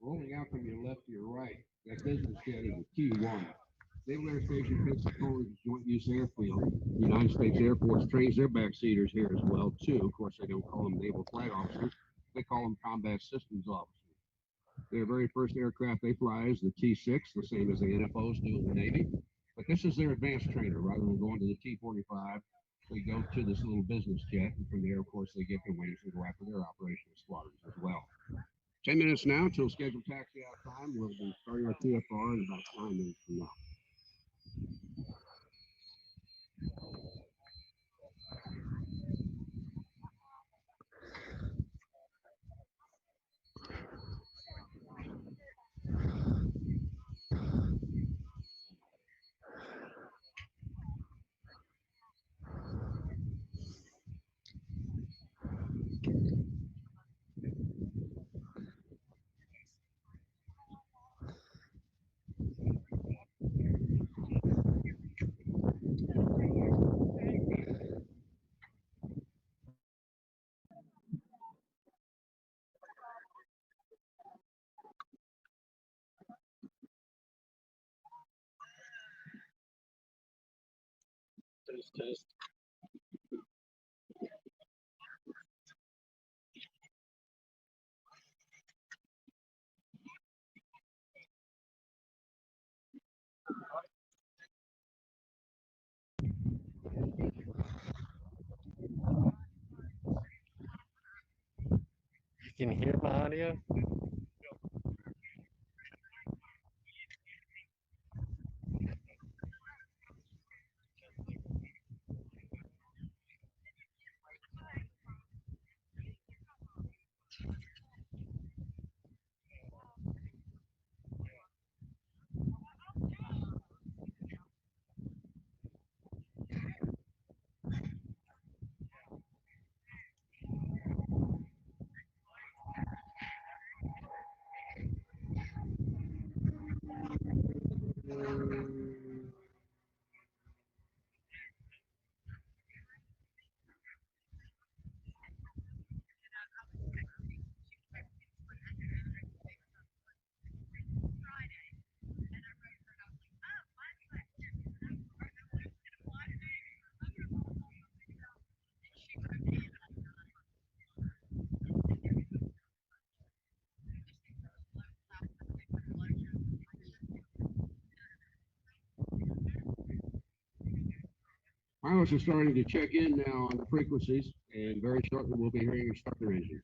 Rolling out from your left to your right, that business jet is a T1. Naval Air Station Pensacola Joint Use Airfield. The United States Air Force trains their backseaters here as well, too. Of course, they don't call them naval flight officers. They call them combat systems officers. Their very first aircraft they fly is the T-6, the same as the NFOs do in the Navy. But this is their advanced trainer. Rather than going to the T-45, they go to this little business jet, and from there, of course, they get their wings and go after their operational squadrons as well. 10 minutes now till scheduled taxi out time. We'll be starting our TFR in about 9 minutes from now. Test, test. You can hear my audio? Pilots are starting to check in now on the frequencies, and very shortly we'll be hearing your starter engines.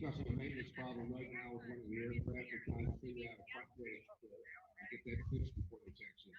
discussing a maintenance problem right now with one of the aircraft. We're trying to figure out a quick way to get that fixed before they tax it.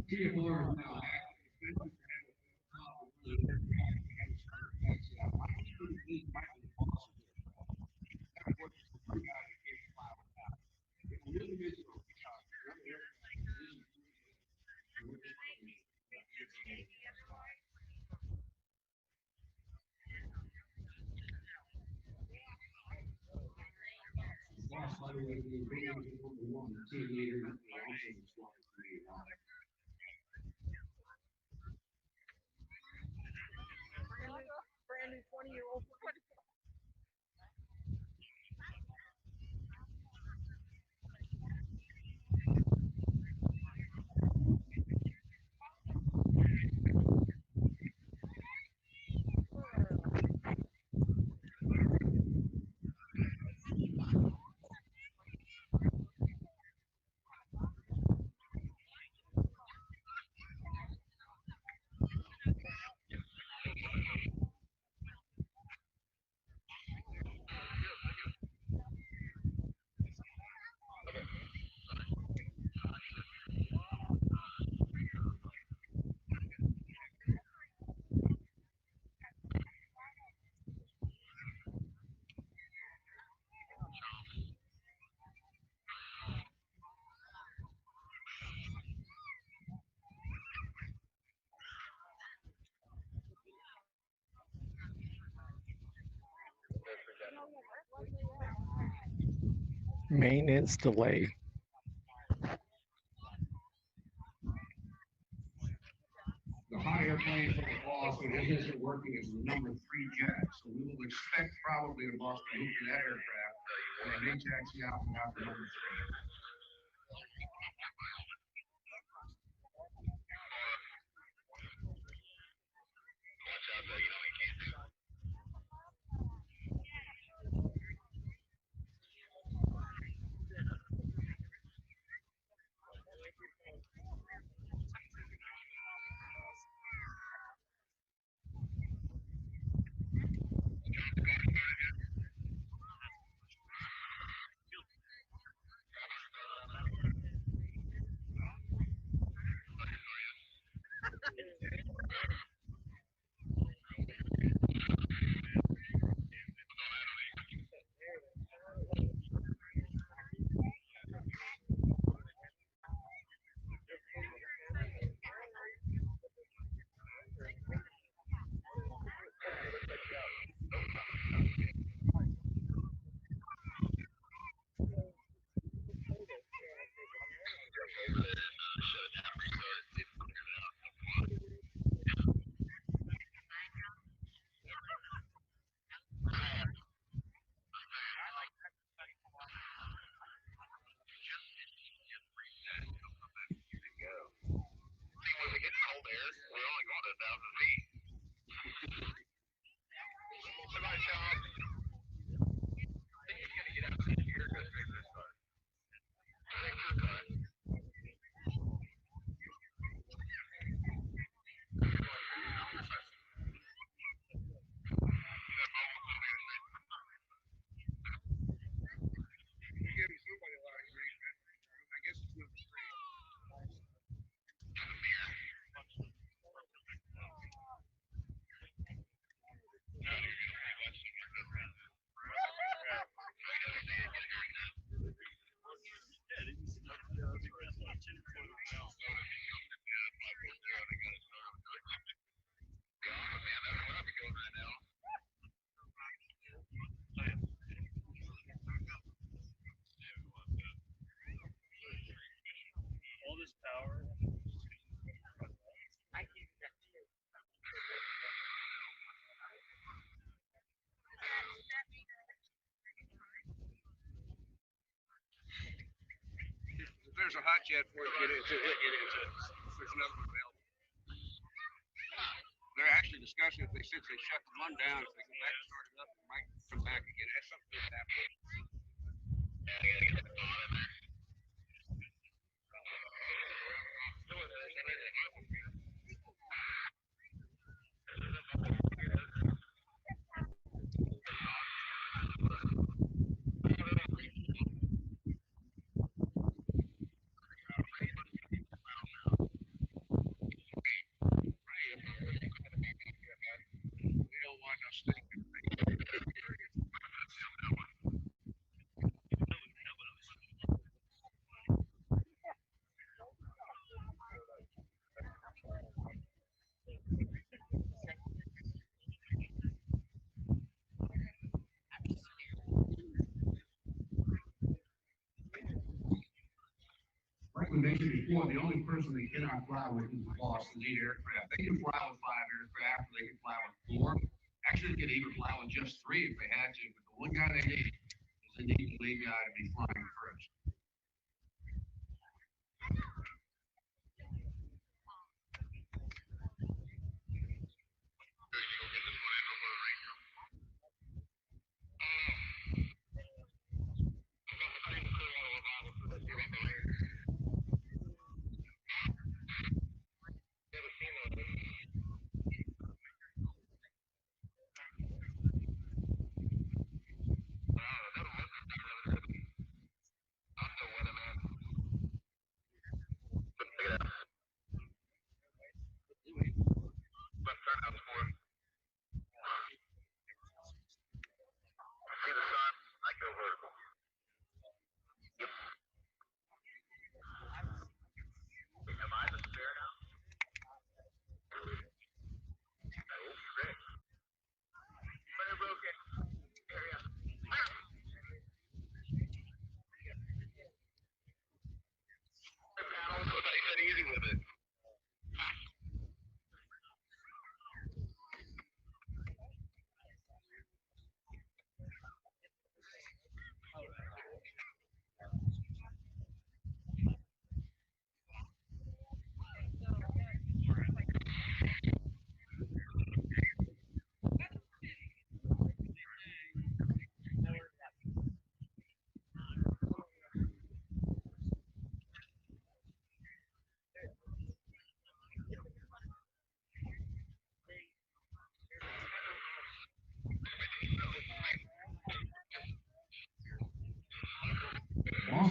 TFR is now active. Brand new 20-year-old. Maintenance delay. The hot airplane from the Boston isn't working as the number 3 jet, so we will expect probably the Boston to move to that aircraft and they may taxi out without the number 3. If there's a hot jet for it, get into it. There's another one available. They're actually discussing if since they shut the one down, if they go back and start it up, it might come back again. That's something that's happening. We don't want no stink. Like we mentioned before, the only person they cannot fly with is the Boston 8 aircraft. They can fly with 5 aircraft, they can fly with 4. Actually, they could even fly with just 3 if they had to. But the one guy they need is they need the lead guy to be flying first.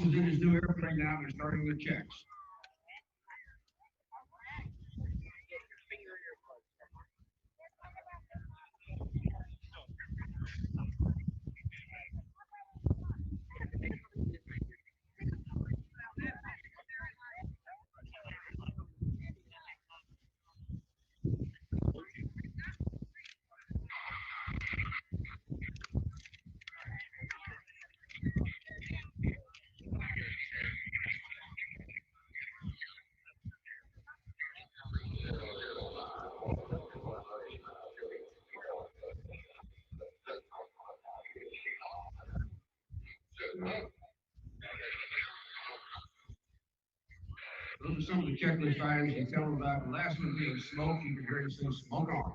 is in his new airplane now. They're starting the checks. Those are some of the checklist items you tell them about. The last one being smoke. You can hear him say smoke on.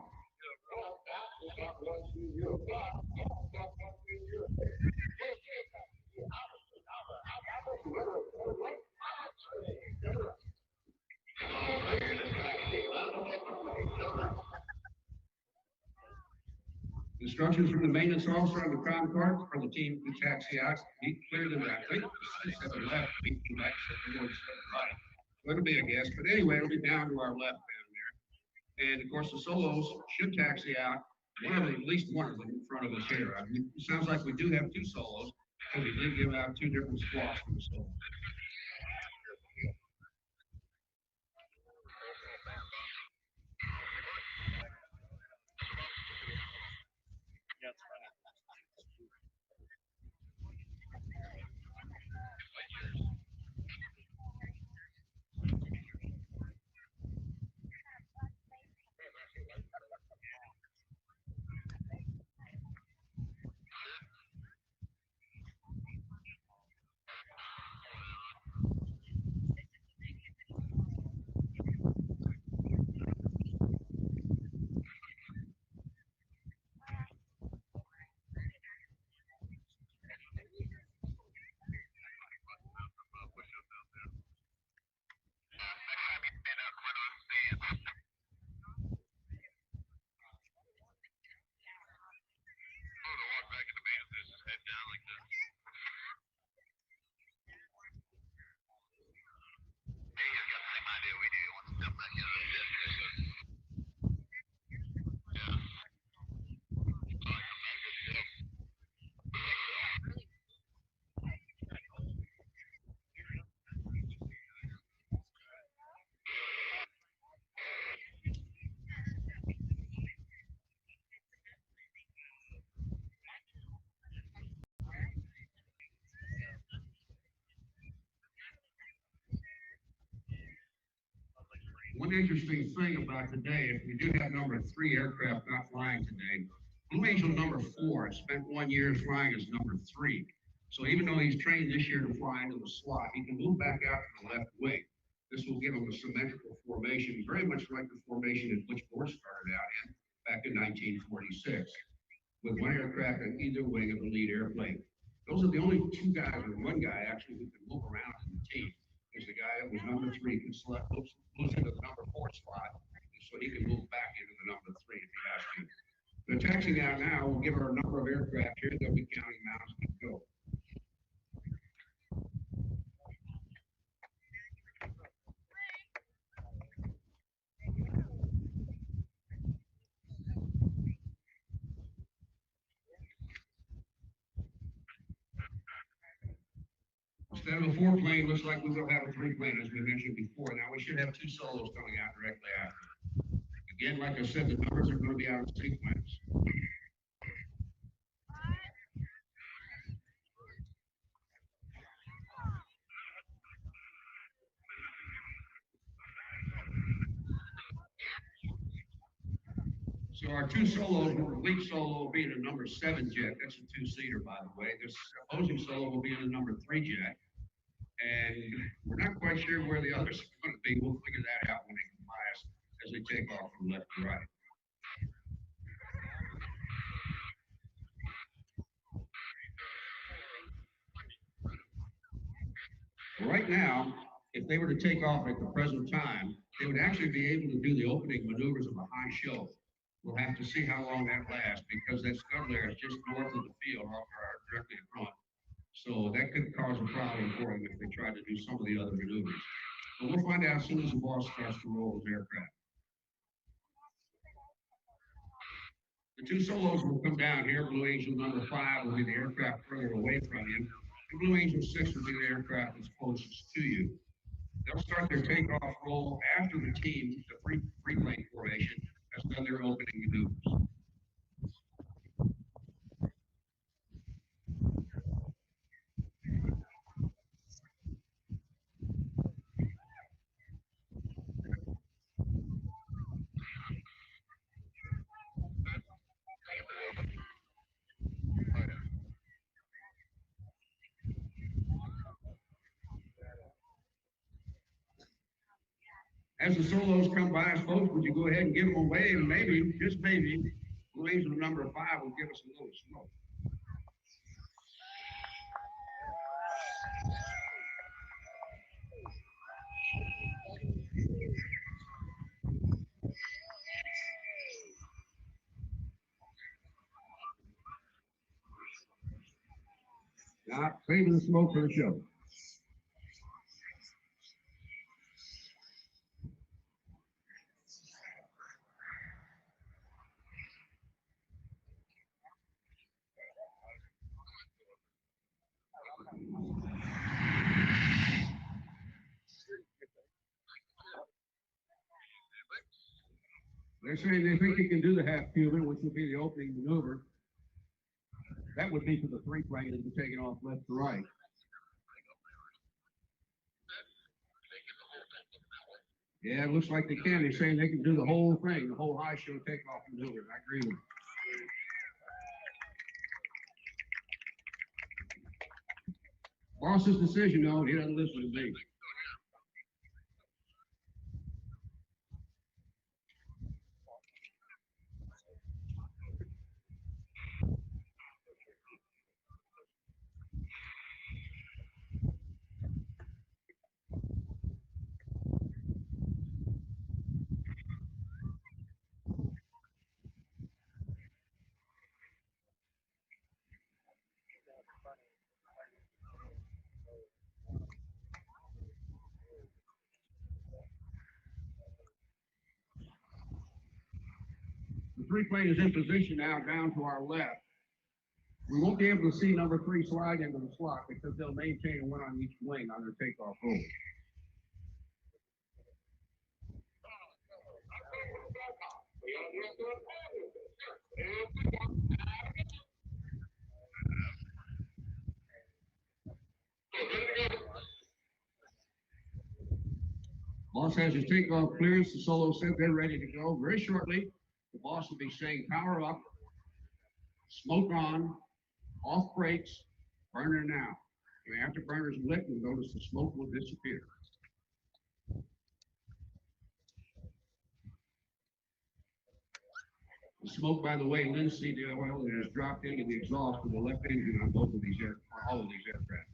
Instructions from the maintenance officer on the crown cart for the team to taxi out. He cleared them. I think the 7 left. We came back to the right. So it'll be a guess. But anyway, it'll be down to our left down there. And of course, the solos should taxi out. At least one of them in front of us here. I mean, it sounds like we do have 2 solos because we did give out 2 different squats for the solos. One interesting thing about today, if we do have number 3 aircraft not flying today, Blue Angel number 4 spent 1 year flying as number 3. So even though he's trained this year to fly into the slot, he can move back out to the left wing. This will give him a symmetrical formation, very much like the formation in which Borst started out in back in 1946, with 1 aircraft on either wing of the lead airplane. Those are the only 2 guys, or 1 guy actually, who can move around in the team. Is the guy that was number 3 can select moves into the number 4 spot, so he can move back into the number 3 if he has to. The taxiing out now will give her a number of aircraft here. They'll be counting them out as we go. Instead of a 4 plane, looks like we will have a 3 plane, as we mentioned before. Now we should have 2 solos coming out directly after. Again, like I said, the numbers are going to be out of sequence. So our 2 solos, the lead solo will be in a number 7 jet. That's a 2-seater, by the way. This opposing solo will be in a number 3 jet. And we're not quite sure where the others are going to be. We'll figure that out when they come by us as they take off from left to right. Right now, if they were to take off at the present time, they would actually be able to do the opening maneuvers of a high show. We'll have to see how long that lasts because that scud layer is just north of the field, directly in front. So that could cause a problem for them if they try to do some of the other maneuvers. But we'll find out as soon as the boss starts to roll his aircraft. The two solos will come down here. Blue Angel number 5 will be the aircraft further away from you. And Blue Angel 6 will be the aircraft that's closest to you. They'll start their takeoff roll after the team, the free plane formation, has done their opening maneuvers. As the solos come by us, folks, would you go ahead and give them a wave? And maybe, just maybe, Blue Angel number 5 will give us a little smoke. Not saving the smoke for the show. They're saying they think he can do the half Cuban, which would be the opening maneuver. That would be for the three plane and be taken off left to right. Yeah, it looks like they can. They're saying they can do the whole thing, the whole high show takeoff maneuver. I agree with you. Boss's decision, though, he doesn't listen to me. The three plane is in position now down to our left. We won't be able to see number 3 slide into the slot because they'll maintain one on each wing on their takeoff roll. Boss has his takeoff clearance. The solo said they're ready to go. Very shortly, the boss will be saying power up, smoke on, off brakes, burner now. And after burner's lit, you'll notice the smoke will disappear. The smoke, by the way, linseed oil that has dropped into the exhaust of the left engine on both of these all of these aircraft.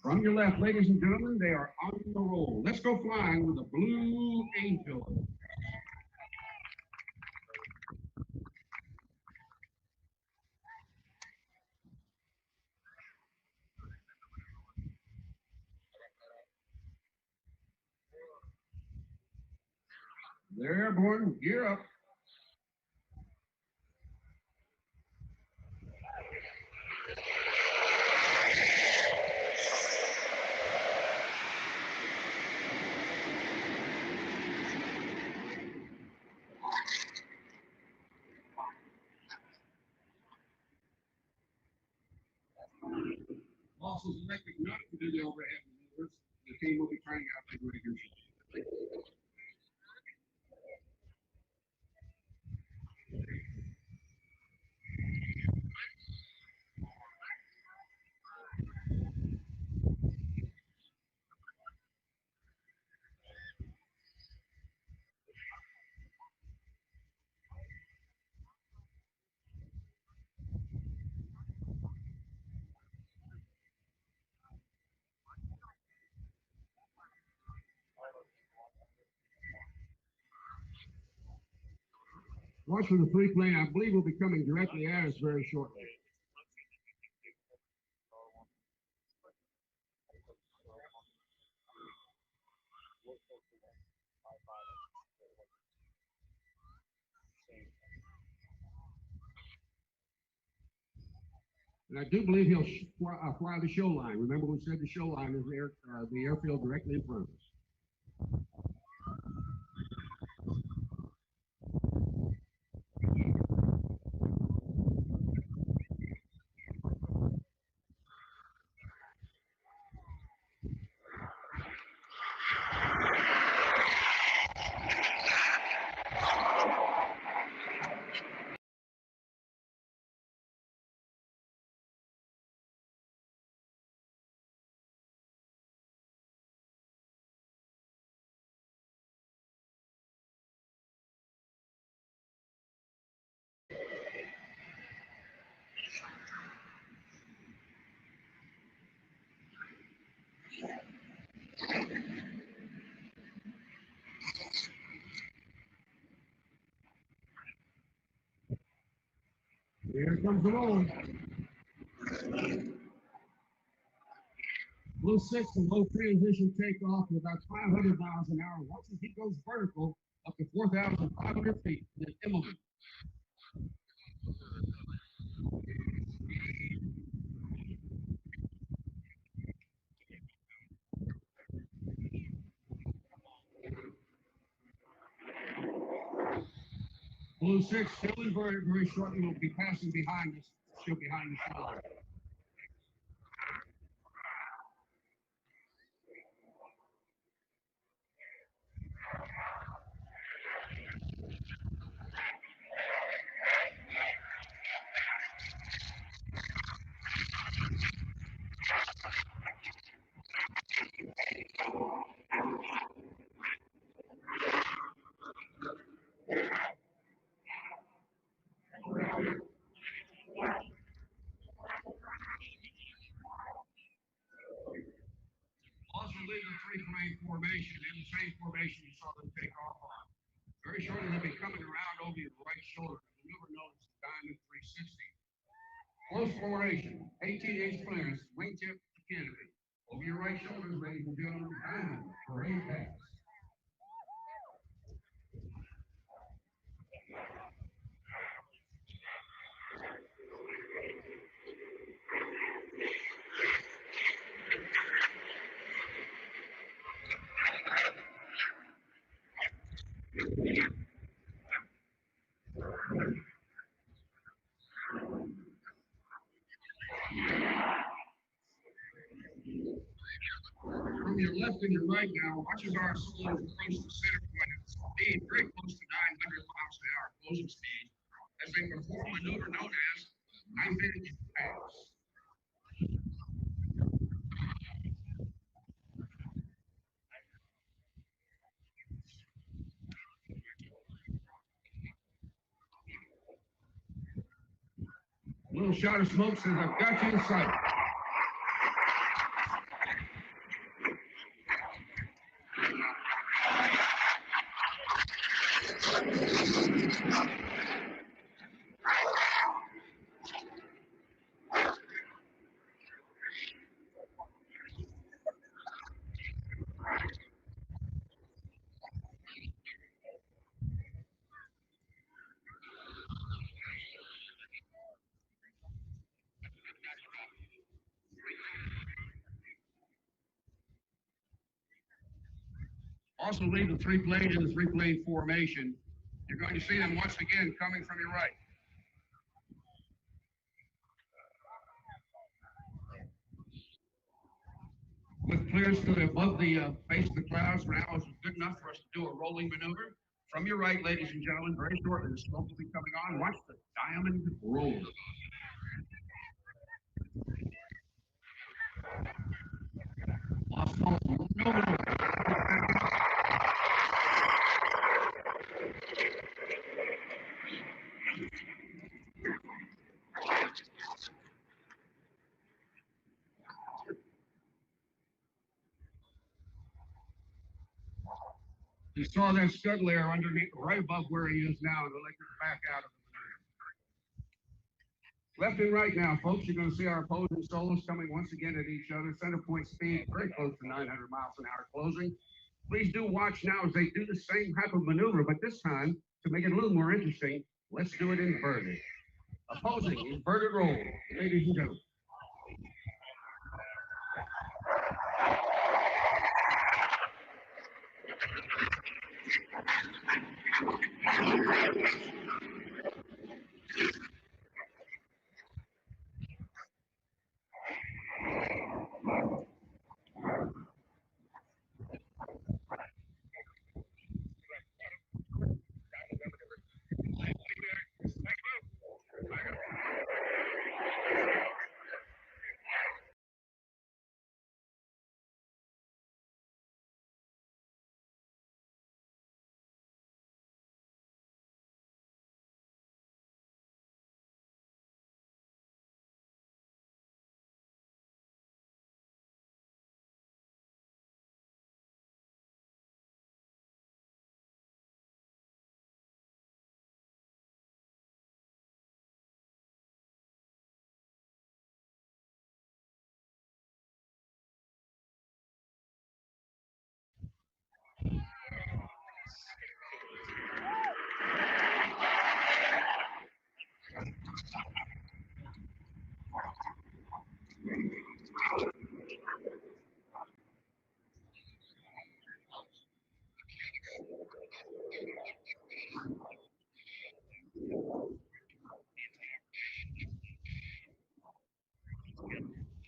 From your left, ladies and gentlemen, they are on the roll. Let's go flying with a Blue Angel. They're airborne. Gear up. Also, electric not to do the overhead maneuvers. The team will be trying out the riggers. Watch for the free plane. I believe will be coming directly at us very shortly. And I do believe he'll fly the show line. Remember we said the show line is the airfield directly in front of us. Here comes the roll. Blue 6 and low transition takeoff with about 500 miles an hour. Once he goes vertical up to 4,500 feet, then Immelman. Blue 6 still inverted very shortly. Will be passing behind us, still behind the shoulder. Also leave the three-frame formation. In the same formation you saw them take off on. Very shortly they'll be coming around over your right shoulder. The maneuver known as the Diamond 360. Close formation, 18-inch clearance, wingtip to canopy. Over your right shoulders, ladies and gentlemen, Diamond for Apex. From your left and your right now, watch as our slow approach the center point at speed very close to 900 miles an hour closing speed as they perform a maneuver known as knife-edge pass. Little shot of smoke says, I've got you in sight. Also leave the three-plane in the three-plane formation. You're going to see them once again coming from your right. With clearance to above the base of the clouds for now is good enough for us to do a rolling maneuver. From your right, ladies and gentlemen, very shortly the smoke will be coming on. Watch the Diamond roll. You saw that scud layer underneath, right above where he is now, and electric back out of the maneuver. Left and right now, folks. You're going to see our opposing solos coming once again at each other. Center point speed very close to 900 miles an hour closing. Please do watch now as they do the same type of maneuver, but this time, to make it a little more interesting, let's do it inverted. Opposing inverted roll, ladies and gentlemen.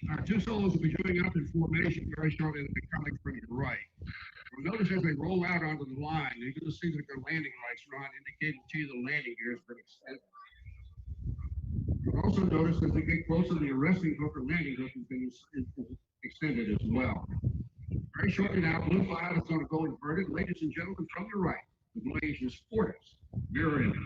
Our two solos will be joining up in formation very shortly. They'll be coming from your right. You'll notice as they roll out onto the line, you're going to see that their landing lights are on, indicating to you the landing gear has been extended. You'll also notice as they get closer, the arresting hook or landing hook has been extended as well. Very shortly now, blue flag is going to go inverted. Ladies and gentlemen, from your right, the Malaysian Sporters mirror image.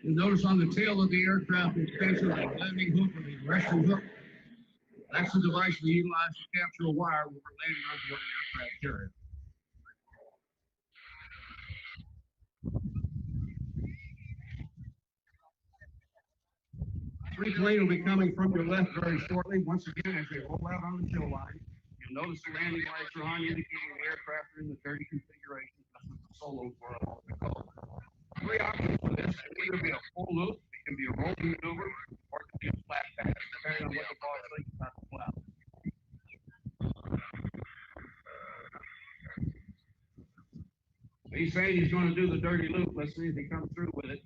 You'll notice on the tail of the aircraft extension, the landing hook or the arresting hook. That's the device we utilize to capture a wire when we're landing on board an aircraft carrier. Three plane will be coming from your left very shortly. Once again, as they roll out on the tail line, you'll notice the landing lights are on, indicating the aircraft are in the dirty configuration. That's what the solos were all called. Three options for this. It can either be a full loop, it can be a rolling maneuver, or it can be a flat pass, depending on what the boss thinks about the flat. He's saying he's going to do the dirty loop. Let's see if he comes through with it.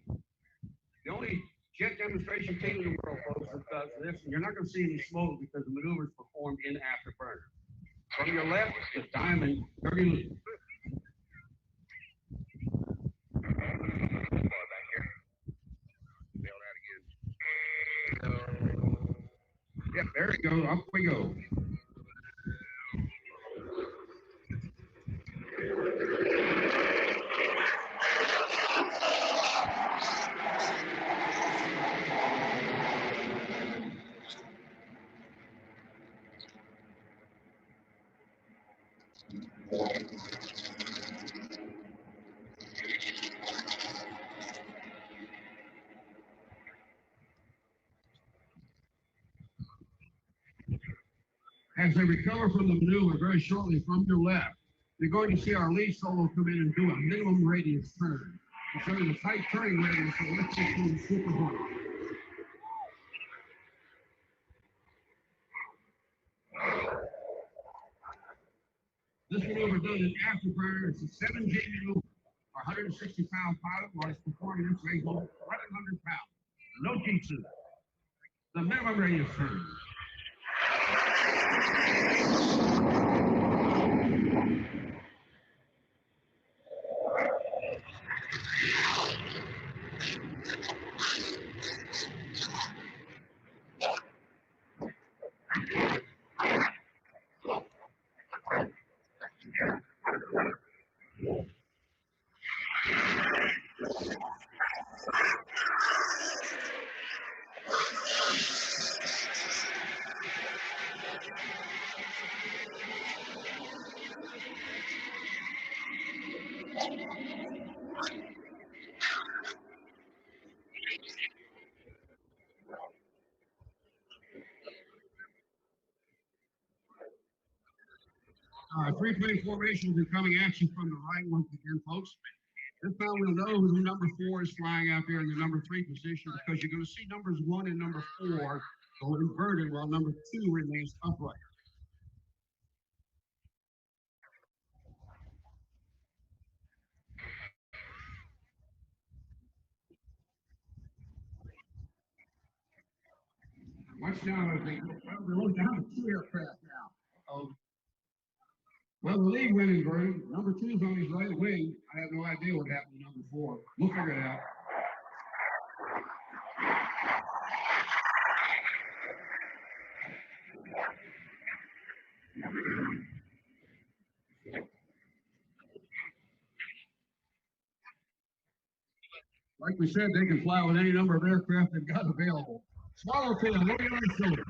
The only jet demonstration team in the world, folks, that does this, and you're not going to see any smoke because the maneuver is performed in afterburner. From your left, the diamond dirty loop. Yep, there we go. Up we go. As they recover from the maneuver very shortly from your left, you're going to see our lead solo come in and do a minimum radius turn. It's showing the tight turning radius, so let's get to the super hook. This maneuver done in afterburner. It's a 7G maneuver. Our 160-pound pilot, while he's performing this, weighs over 1,100 pounds. No G2. The minimum radius turn. Three-plane formations are coming at you from the right once again, folks. This time we'll know who the number 4 is flying out there in the number 3 position because you're going to see numbers 1 and number 4 go inverted while number 2 remains upright. Watch now as they go. Well, they're only down to 2 aircraft now. Well, the lead went inverted. Number 2 is on his right wing. I have no idea what happened to number 4. We'll figure it out. Like we said, they can fly with any number of aircraft they've got available. Swallowtail, look on his shoulder.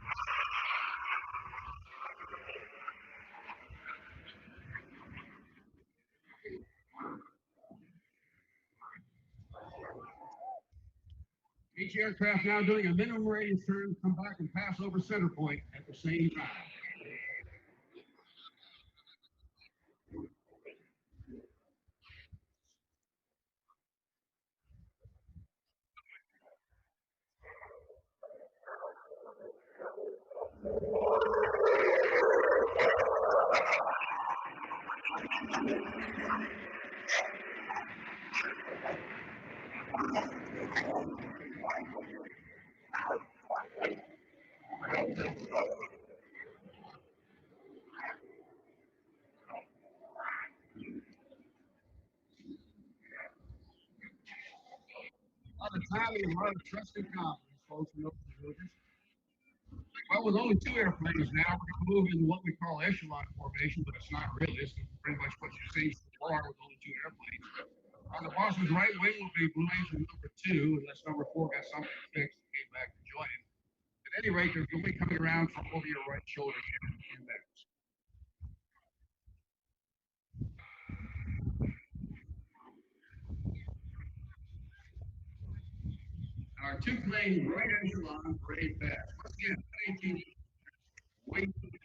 Each aircraft now doing a minimum radius turn, come back and pass over center point at the same time. A lot of timing and a lot of trust and confidence, folks, in those maneuvers. Well, with only 2 airplanes now, we're going to move into what we call echelon formation, but it's not really. It's pretty much what you've seen so far with only 2 airplanes. On the boss's right wing will be Blue Angel number 2, unless number 4 got something fixed and came back to join him. At any rate, they're going to be coming around from over your right shoulder here in a few minutes. Our 2-plane right echelon parade pass. Once again, 18 wait for the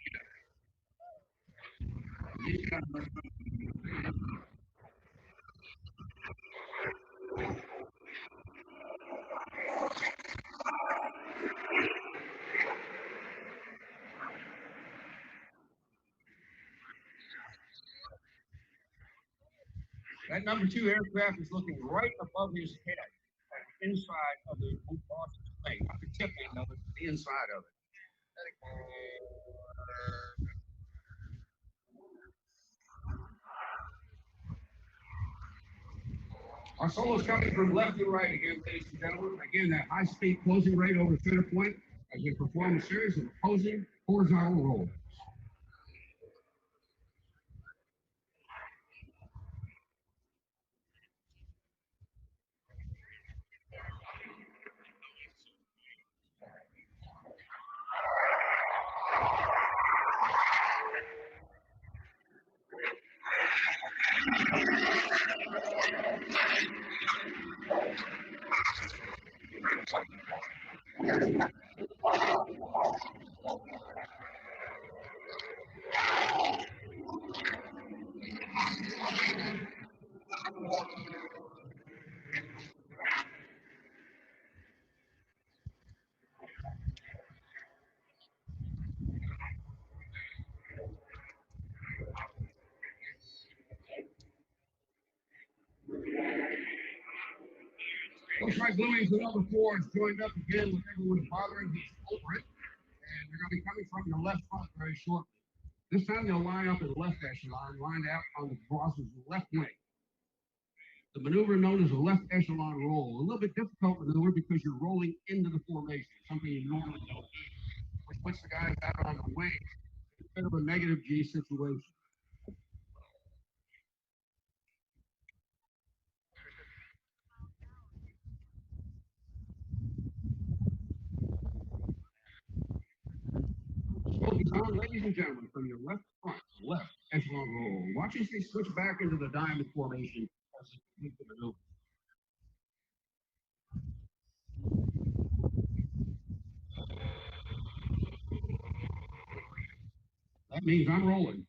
That number 2 aircraft is looking right above his head at the inside of the boss's plane, not the tip end of it, but the inside of it. Our solo is coming from left to right again, ladies and gentlemen. Again, that high-speed closing rate over center point as we perform a series of opposing horizontal rolls. Looks like Blue Angel number 4 is joined up again with everyone bothering. He's over it. And they're going to be coming from the left front very shortly. This time they'll line up in the left echelon, lined out on the boss's left wing. The maneuver known as a left echelon roll. A little bit difficult maneuver because you're rolling into the formation, something you normally don't do, which puts the guys out on the wing. It's a bit of a negative G situation. Focus on, ladies and gentlemen, from your left front, left echelon roll. Watch as they switch back into the diamond formation as they complete the maneuver. That means I'm rolling.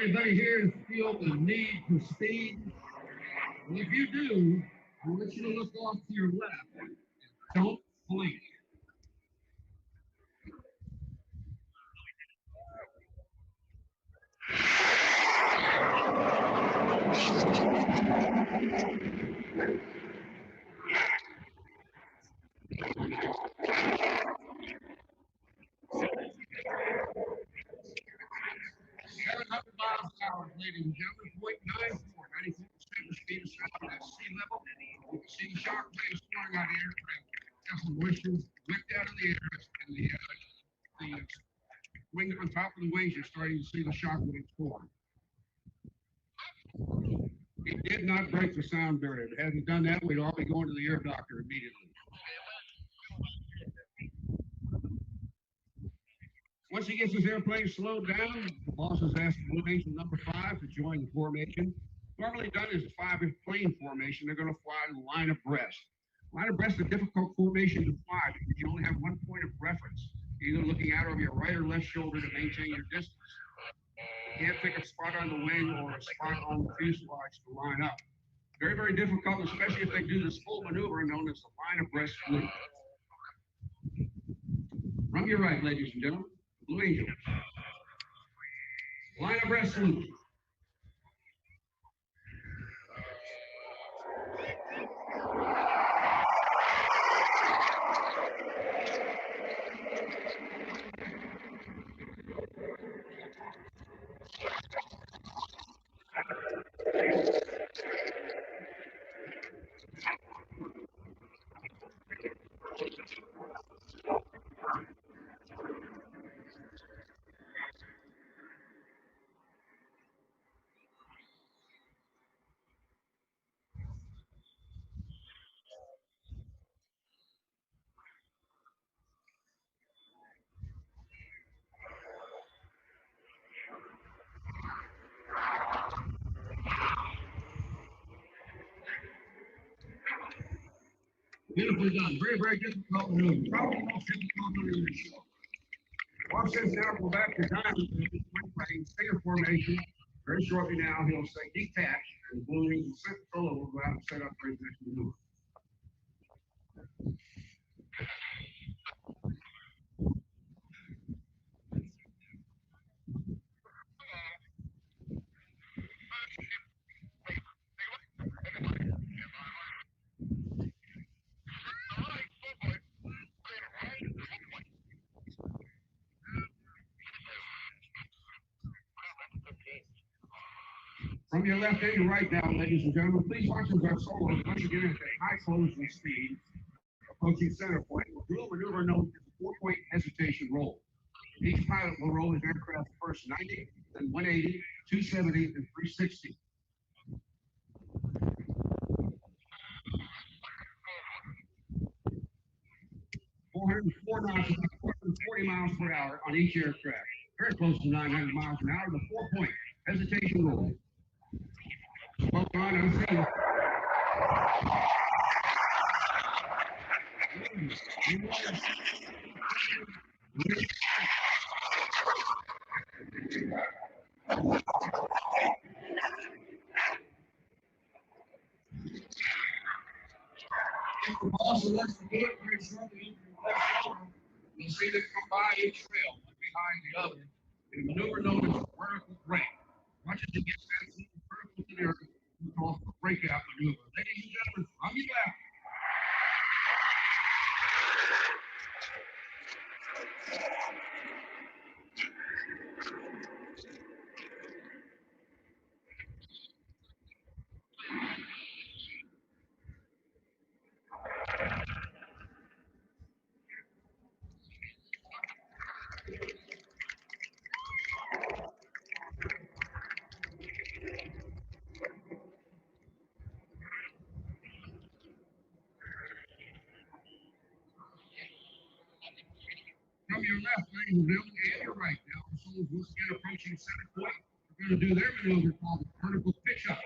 Anybody here feel the need for speed? Well, if you do, I want you to look off to your left and don't blink. Miles an hour, ladies and gentlemen, 0.94, 94% of the speed of sound at sea level. You can see the shock waves pouring out of the aircraft. Got some moisture whipped out of the air, and the wing on top of the wings, you're starting to see the shock waves form. It did not break the sound barrier. If it hadn't done that, we'd all be going to the air doctor immediately. Once he gets his airplane slowed down, the boss has asked Blue Angel number 5 to join the formation. Normally done is a 5-plane formation. They're going to fly in line abreast. Line abreast is a difficult formation to fly because you only have one point of reference, either looking out over your right or left shoulder to maintain your distance. You can't pick a spot on the wing or a spot on the fuselage to line up. Very, very difficult, especially if they do this full maneuver known as the line abreast salute. From your right, ladies and gentlemen, Blue Angel. Line abreast salute. Beautifully done. Very, very difficult maneuver. Probably the most difficult maneuver in the show. Watch this now. Go back to Diamond. Finger formation. Very shortly now, he'll say detach, and Blue Angel Solo will go out and set up for his next maneuver. From your left and your right now, ladies and gentlemen, please watch as our solo once again at a high closing speed, approaching center point. We'll do a maneuver known as the 4-point hesitation roll. Each pilot will roll his aircraft first 90, then 180, 270, and 360. .404 knots, about 440 miles per hour on each aircraft. Very close to 900 miles an hour. The 4-point hesitation roll. Well, Ron, I'm saying. If the boss lets the do it very shortly, you'll see them come by each trail, one behind the other, in a maneuver known as a vertical break. Watch as it gets absolutely vertical to the earth, we call it the breakout maneuver. Ladies and gentlemen, on your left. From your left, ladies and gentlemen, and your right now, the souls once again approaching center point. They're going to do their maneuver called the vertical pitch up.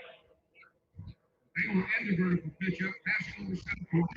They will end the vertical pitch up, passing over center point.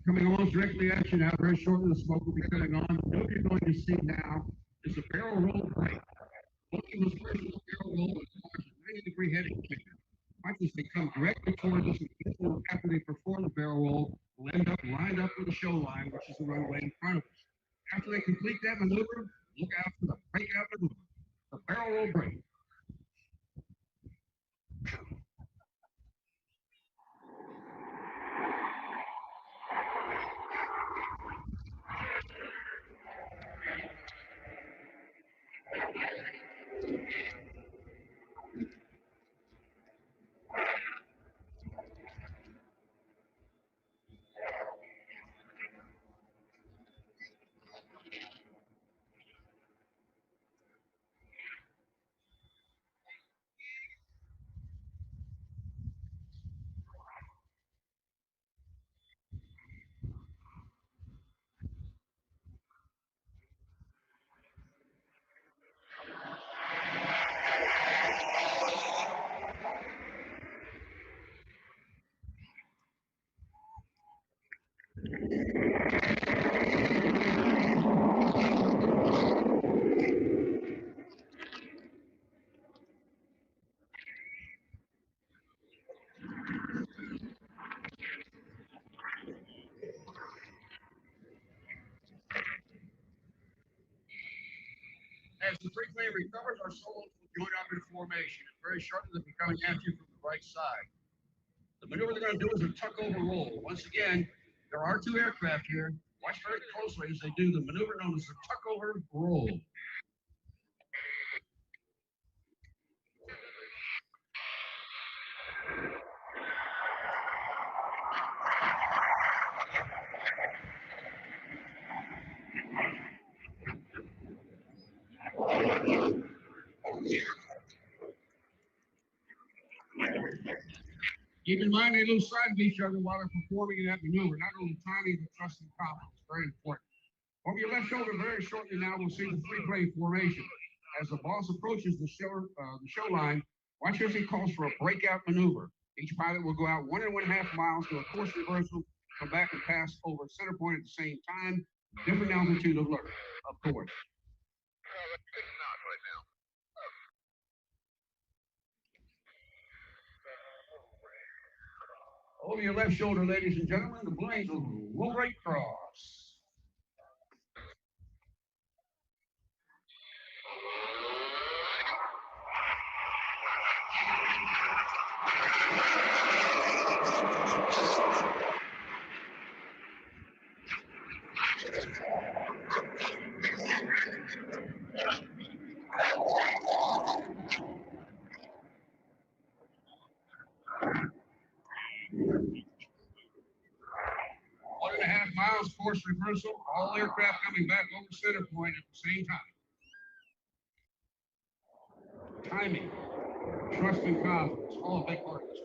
Coming almost directly at you now, very shortly the smoke will be coming on. The maneuver you're going to see now is a barrel roll break. Looking was first with a barrel roll with a 90-degree heading kick. Watch as they come directly towards us, and after they perform the barrel roll, will end up lined up with the show line, which is the runway in front of us. After they complete that maneuver, look out for the breakout maneuver, the barrel roll break. As the free plane recovers, our solos will join up in formation. And very shortly, they'll be coming at you from the right side. The maneuver they're going to do is a tuck over roll. Once again, there are two aircraft here. Watch very closely as they do the maneuver known as the tuck over roll. Keep in mind they lose sight of each other while they're performing that maneuver. Not only timing, but trust and confidence. Very important. Over your left shoulder, very shortly now, we'll see the free plane formation. As the boss approaches the show line, watch as he calls for a breakout maneuver. Each pilot will go out 1.5 miles to a course reversal, come back and pass over center point at the same time. Different altitude of lurch, of course. Over your left shoulder, ladies and gentlemen, the Blue Angels will break cross. One and a half miles course reversal, all aircraft coming back over center point at the same time. Timing, trust and confidence, all a big part of this.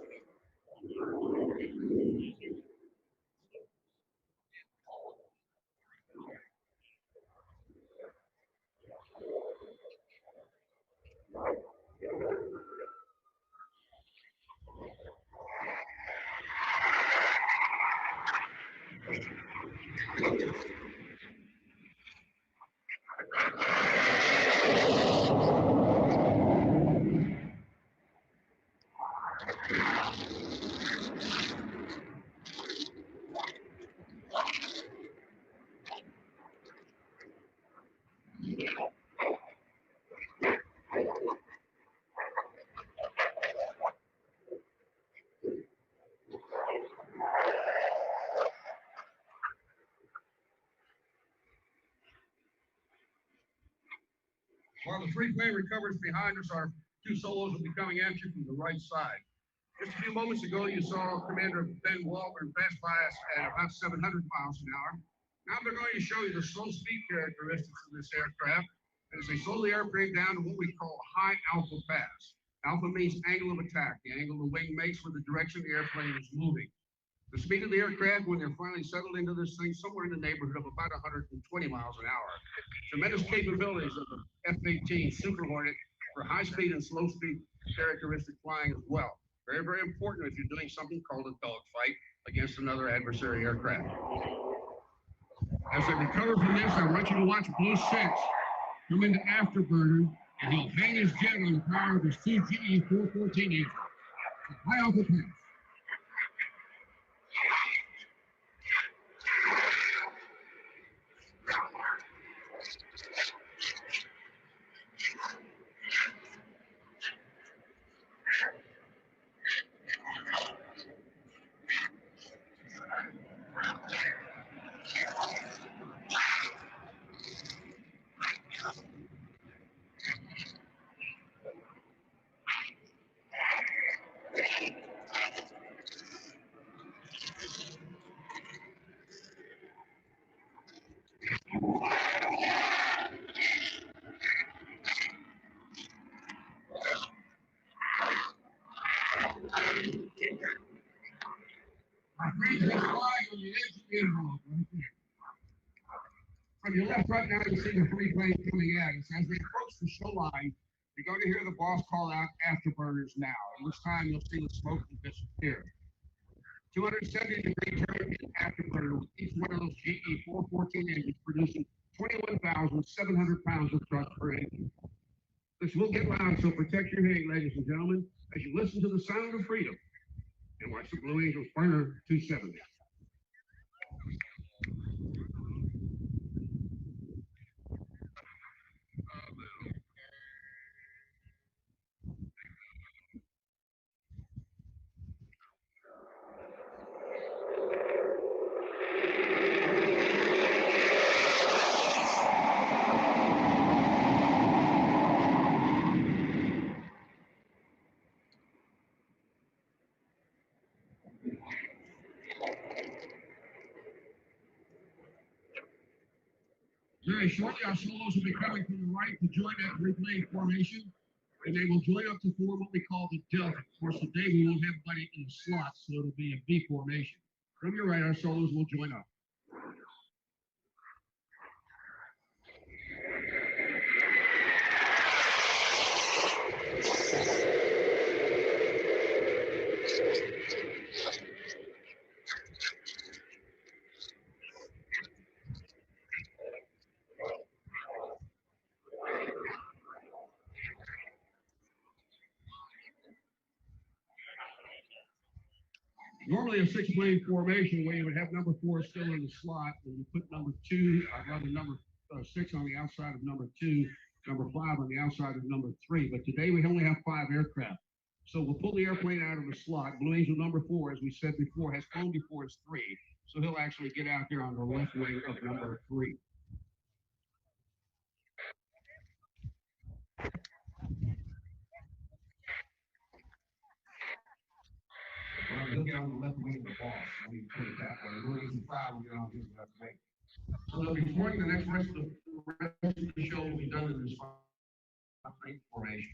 While the free plane recovers behind us, our two solos will be coming at you from the right side. Just a few moments ago, you saw Commander Ben Walker pass by us at about 700 miles an hour. Now they're going to show you the slow speed characteristics of this aircraft as they slow the airplane down to what we call a high alpha pass. Alpha means angle of attack, the angle the wing makes with the direction the airplane is moving. The speed of the aircraft when they're finally settled into this thing, somewhere in the neighborhood of about 120 miles an hour. Tremendous capabilities of the F-18 Super Hornet for high speed and slow speed characteristic flying as well. Very, very important if you're doing something called a dogfight. against another adversary aircraft. As they recover from this, I want you to watch Blue 6 come into afterburner, and he'll hang his jet on the power of his two GE 414 engines. High off the pass. From your left right now, you see the three planes coming at us. As they approach the show line, you're going to hear the boss call out afterburners now. At this time, you'll see the smoke disappear. 270-degree turbine afterburner with each one of those GE 414 engines producing 21,700 pounds of thrust per engine. This will get loud, so protect your hearing, ladies and gentlemen, as you listen to the sound of freedom and watch the Blue Angels burner 270. Very shortly, our solos will be coming from the right to join that three-plane formation, and they will join up to form what we call the delta. Of course, today we won't have anybody in the slots, so it'll be a V formation. From your right, our solos will join up. Normally a six-plane formation where you would have number 4 still in the slot, and you put number 6 on the outside of number 2, number 5 on the outside of number 3. But today we only have 5 aircraft. So we'll pull the airplane out of the slot. Blue Angel number 4, as we said before, has flown before as 3. So he'll actually get out there on the left wing of number 3. Well, he'll get on the left wing of the boss. Let me put it that way. Blue Angel 5 will get on his left wing. So they'll be forming the rest of the show will be done in this formation.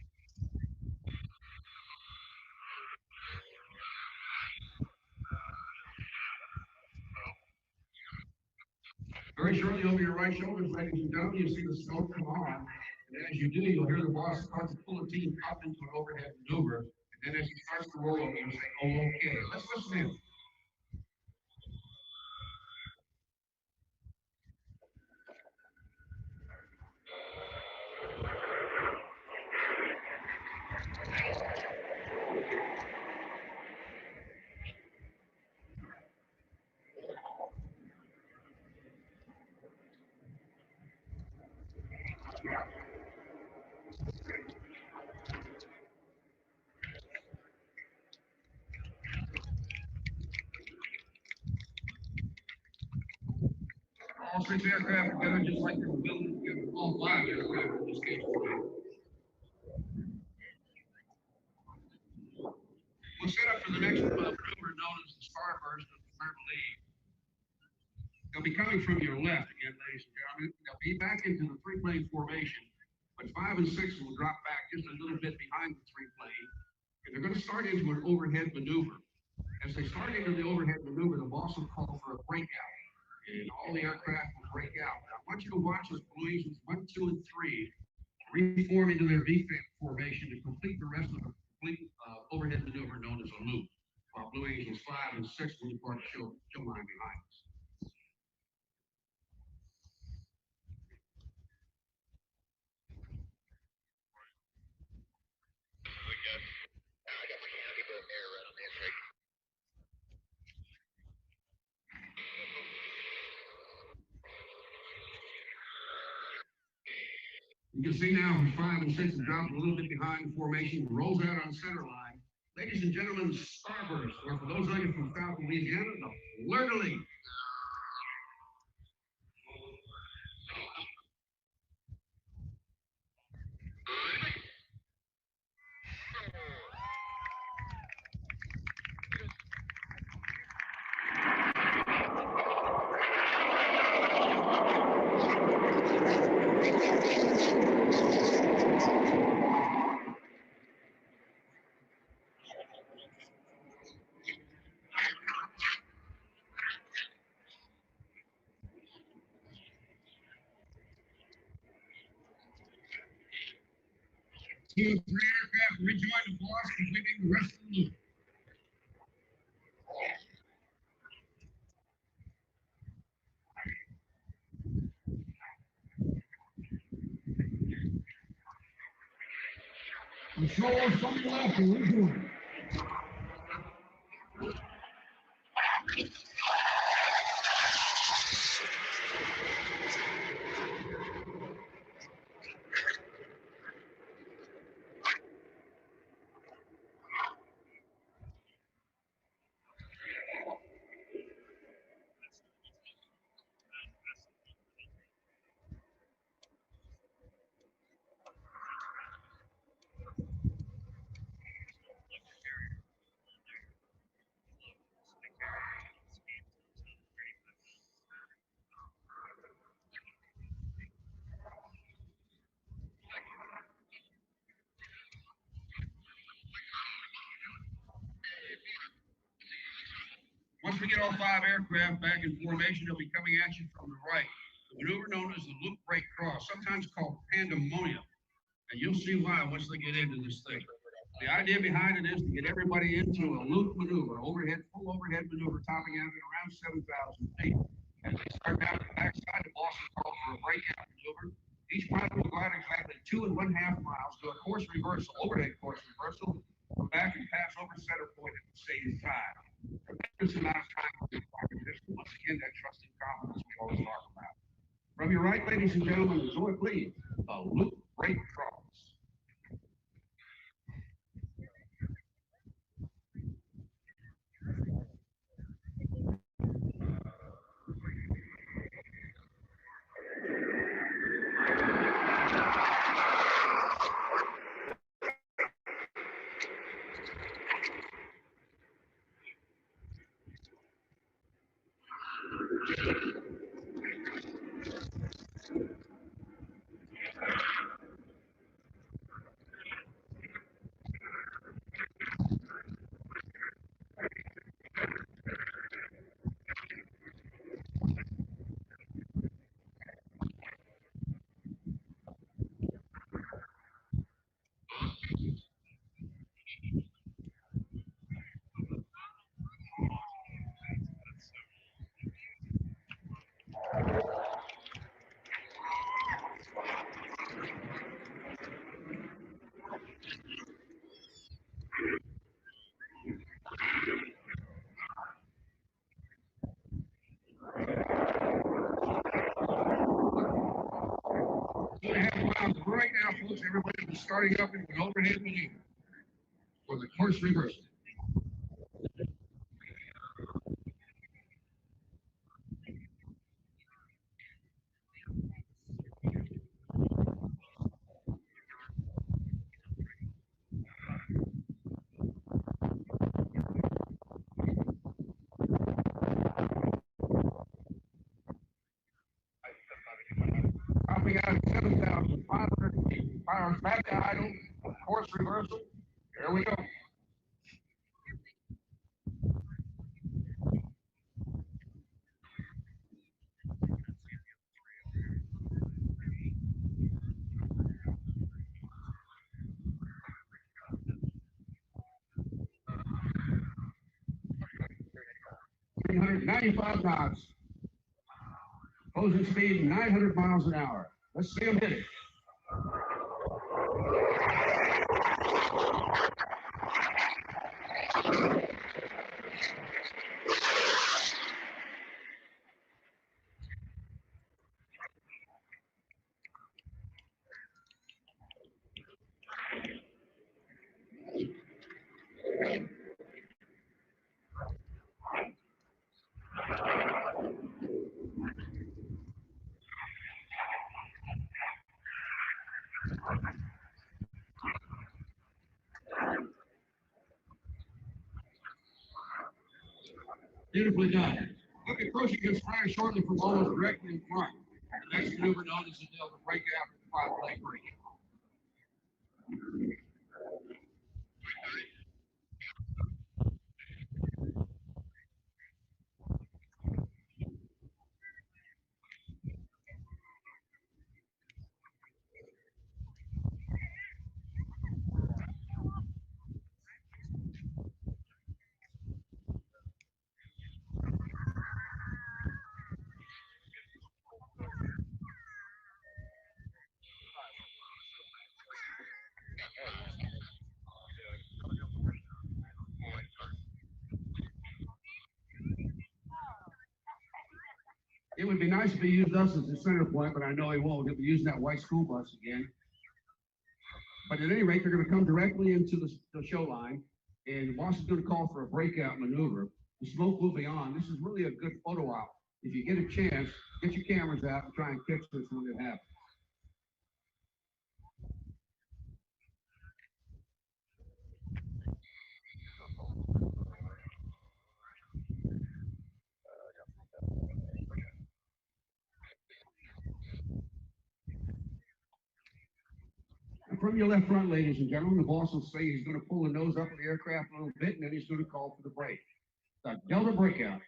Very shortly over your right shoulder, ladies and gentlemen, you see the smoke come on. And as you do, you'll hear the boss start to pull the team up into an overhead maneuver. And then as he starts to roll over, you'll say, oh, okay, let's listen in. All 6 aircraft together, just like they were building together, all 5 aircraft in this case. We'll set up for the next maneuver known as the starburst of the third lead. They'll be coming from your left again, ladies and gentlemen. They'll be back into the 3-plane formation, but 5 and 6 will drop back just a little bit behind the 3-plane. And they're going to start into an overhead maneuver. As they start into the overhead maneuver, the boss will call for a breakout. And all the aircraft will break out. I want you to watch as Blue Angels 1, 2, and 3 reform into their V formation to complete the rest of the complete overhead maneuver known as a loop, while Blue Angels 5 and 6 when you park the show line behind us. You can see now 5 and 6 drop a little bit behind formation, rolls out on center line. Ladies and gentlemen, Starburst, or for those of you from South Louisiana, the Fleur-de-Lis. Two, 3 aircraft rejoin the boss, completing the rest of the loop. Control from the left, rejoin. Once we get all 5 aircraft back in formation, they'll be coming at you from the right. The maneuver known as the loop break cross, sometimes called pandemonium. And you'll see why once they get into this thing. The idea behind it is to get everybody into a loop maneuver, full overhead maneuver, topping out at around 7,000 feet. As they start down the backside, the boss is called for a breakout maneuver. Each pilot will go out exactly 2½ miles, do a course reversal, overhead course reversal, come back and pass over center point at the same time. Tremendous amount of time for the competition. Once again, that trust and confidence we always talk about. From your right, ladies and gentlemen, enjoy, please, the loop break cross. Right now, folks, everybody is starting up into an overhead maneuver for the course reversal. Topping out at 7,500 feet. Fires back to idle, course reversal. Here we go. 195 knots. Closing speed 900 miles an hour. Let's see him hit it. Beautifully done. Look, approaching his fire shortly from almost directly in front. The next maneuver known as the Delta breakout in the 5 leg break. It would be nice if he used us as the center point, but I know he won't. He'll be using that white school bus again. But at any rate, they're going to come directly into the show line, and the boss is going to call for a breakout maneuver. The smoke will be on. This is really a good photo op. If you get a chance, get your cameras out and try and catch this when it happens. From your left front, ladies and gentlemen, the boss will say he's going to pull the nose up of the aircraft a little bit, and then he's going to call for the brake. The Delta breakout.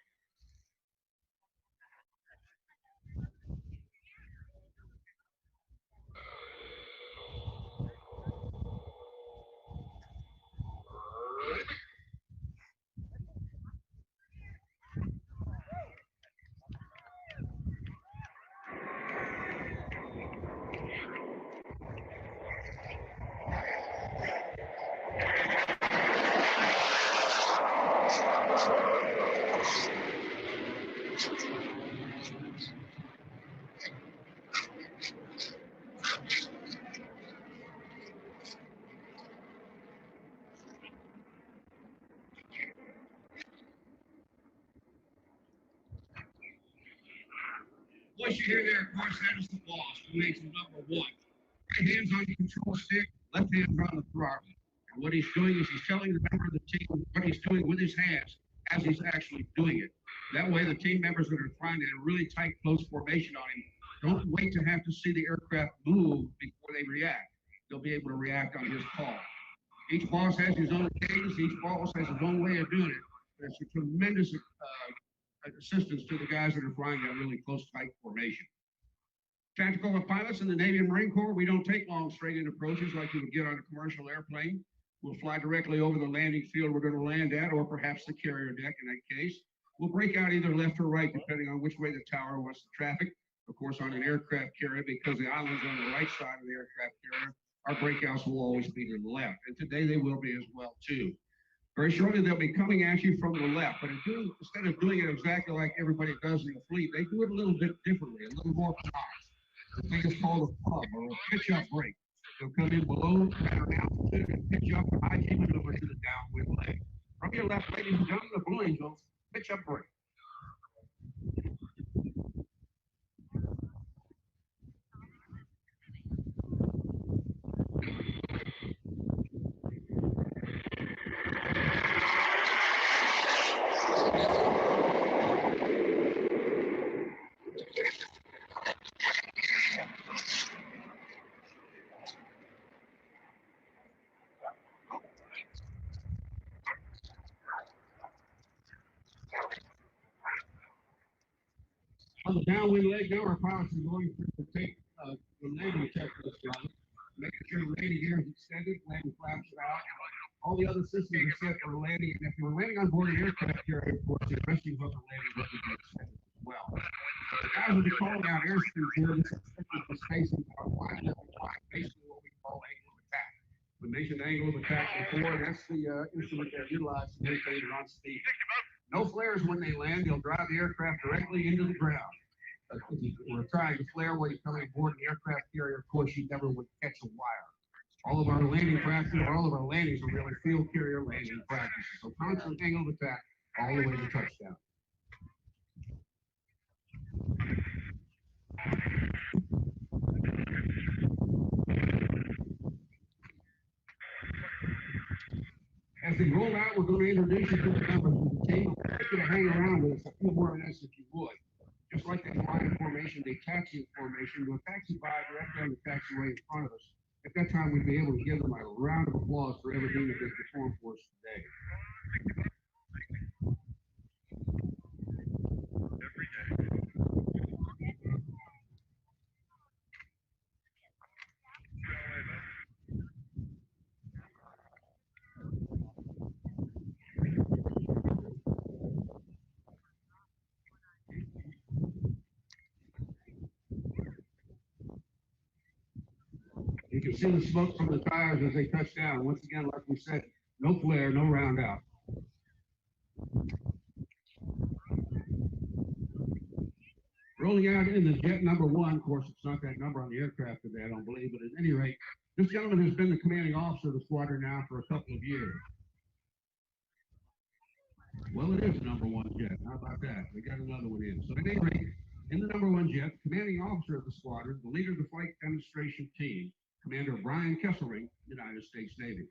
What you hear there, of course, that is the boss who makes him number one. Right hand's on the control stick, left hand's on the throttle. And what he's doing is he's telling the member of the team what he's doing with his hands as he's actually doing it. That way, the team members that are flying in a really tight, close formation on him don't wait to have to see the aircraft move before they react. They'll be able to react on his call. Each boss has his own cadence. Each boss has his own way of doing it. But it's a tremendous assistance to the guys that are flying that really close, tight formation. Tactical pilots in the Navy and Marine Corps, we don't take long straight-in approaches like you would get on a commercial airplane. We'll fly directly over the landing field we're going to land at, or perhaps the carrier deck in that case. We'll break out either left or right, depending on which way the tower wants the traffic. Of course, on an aircraft carrier, because the island's on the right side of the aircraft carrier, our breakouts will always be to the left. And today they will be as well, too. Very shortly, they'll be coming at you from the left, but instead of doing it exactly like everybody does in the fleet, they do it a little bit differently, a little more precise. The thing is called a pub, or a pitch-up brake. They'll come in below at an altitude and pitch up and high maneuver to the downwind leg. From your left, ladies and gentlemen, the Blue Angels, pitch-up brake. On the downwind leg, now our pilots are going to take the landing checklist, making sure the landing gear is extended, landing flaps are out, All the other systems are set for landing, and if you're landing on board an aircraft carrier, of course, your rescue hook and landing hook would be set as well. The guys will be calling out airspeed here. This is the spacing about 5 basically what we call angle of attack. We mentioned angle of attack before, and that's the instrument they're utilizing to maintain run speed. No flares when they land. They'll drive the aircraft directly into the ground. If you were trying to flare while you're coming aboard an aircraft carrier, of course, you never would catch a wire. All of our landing practices, all of our landings are really field carrier landing practices. So constant angle of attack all the way to touchdown. As they roll out, we're going to introduce you to the members of the team. I'd like you to hang around with us a few more minutes if you would. Just like they fly in formation, they taxi in formation. We'll taxi by directly on the taxiway in front of us. At that time, we'd be able to give them a round of applause for everything that they performed for us today. You can see the smoke from the tires as they touch down. Once again, like we said, no flare, no round out. Rolling out in the jet number one, of course, it's not that number on the aircraft today, I don't believe, but at any rate, this gentleman has been the commanding officer of the squadron now for a couple of years. Well, it is the number one jet. How about that? We got another one in. So at any rate, in the number one jet, commanding officer of the squadron, the leader of the flight demonstration team, Commander Brian Kesselring, United States Navy.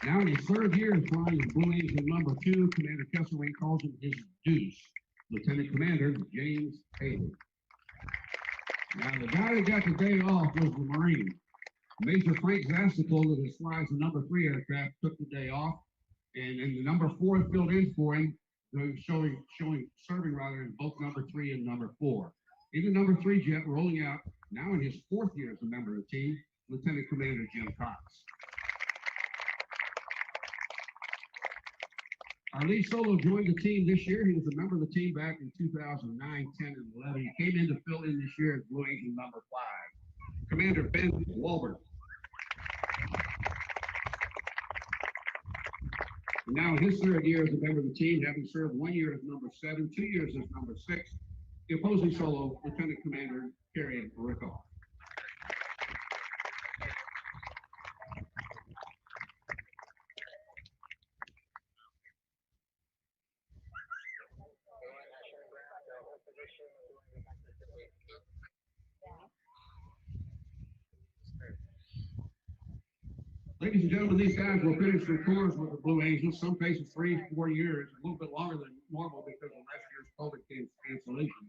Now in his third year in flying the Blue Angel number two, Commander Kesselring calls him his deuce, Lieutenant Commander James Haley. Now the guy that got the day off was the Marine. Major Frank Zastical, that flies the number three aircraft, took the day off, and the number four filled in for him, serving in both number three and number four. In the number three jet, rolling out, now in his fourth year as a member of the team, Lieutenant Commander Jim Cox. Our lead solo joined the team this year. He was a member of the team back in 2009, 10, and 11. He came in to fill in this year as Blue Angel number 5. Commander Ben Walbert. And now in his third year as a member of the team, having served 1 year as number 7, 2 years as number 6, the opposing solo, Lieutenant Commander Kerry Rickoff. Ladies and gentlemen, these guys will finish their tours with the Blue Angels, some cases 3, 4 years, a little bit longer than normal because of last year's COVID cancellation.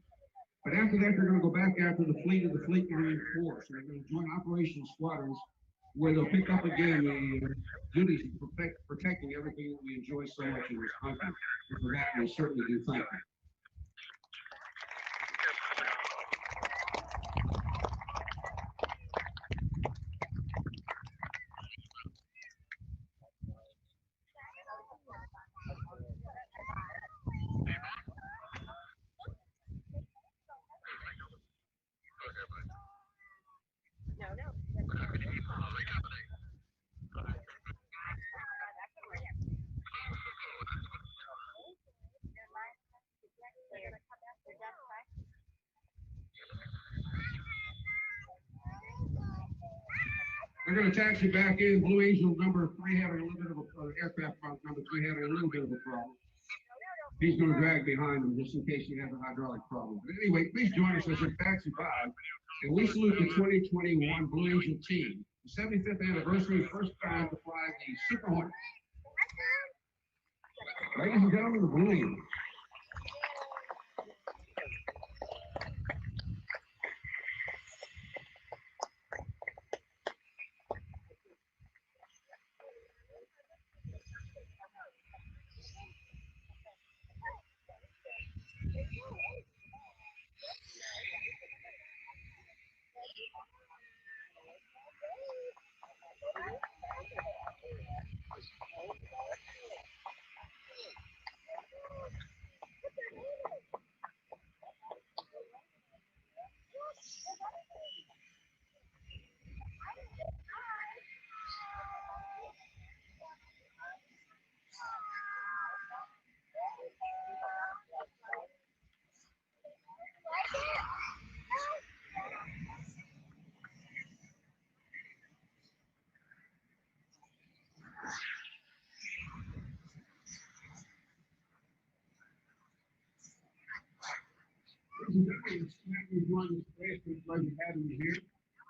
But after that, they're going to go back after the fleet of the Fleet Marine Corps. So they're going to join operational squadrons where they'll pick up again the duties of protecting everything that we enjoy so much in this country. And for that, we certainly do thank you. We're going to taxi back in. Blue Angel number 3 having a little bit of aircraft number 3 having a little bit of a problem. He's going to drag behind him just in case he has a hydraulic problem. But anyway, please join us as we taxi by. And we salute the 2021 Blue Angel team, the 75th anniversary, first time to fly the Super Hornet. Ladies and gentlemen, the Blue Angels.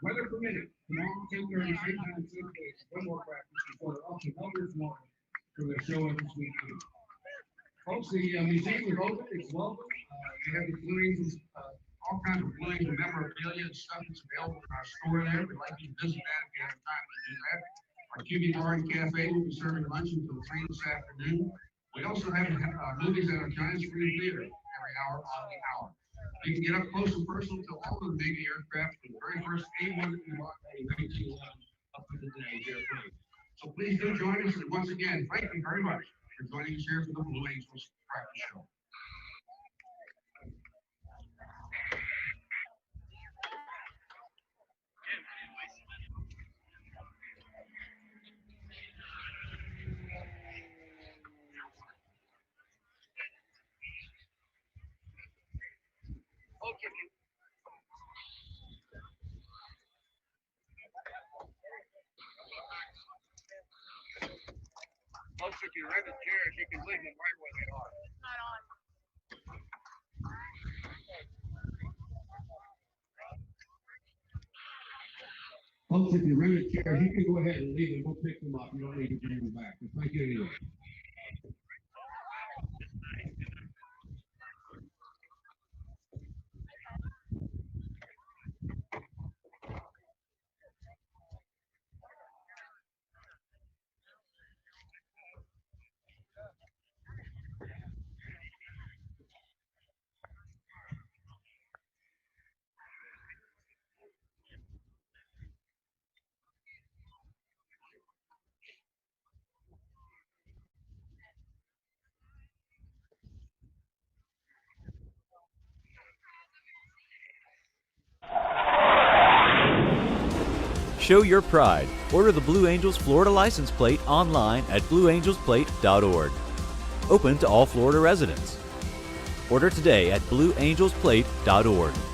Weather permitting, tomorrow 10:30, same time, same place, one more practice before the auction elders tomorrow for their show at the Sweet Tea. Folks, the museum is open, it's welcome. We have the Blue Angels, all kinds of Blue Angel memorabilia and stuff that's available in our store there. We'd like you to visit that if you have time to do that. Our QB Bar and Cafe will be serving lunch until 3 this afternoon. We also have movies at our Giant Screen Theater every hour on the hour. You can get up close and personal to all of the Navy aircraft from the very first A1 that we bought in 1911 up to today's airplane. So please do join us, and once again, thank you very much for joining us here for the Blue Angels practice show. Folks, if you rent a chairs, you can leave them right where they are. It's not on. Folks, if you rent a chair, you can go ahead and leave them. We'll pick them up. You don't need to bring them back. But thank you anyway. Show your pride. Order the Blue Angels Florida license plate online at blueangelsplate.org. Open to all Florida residents. Order today at blueangelsplate.org.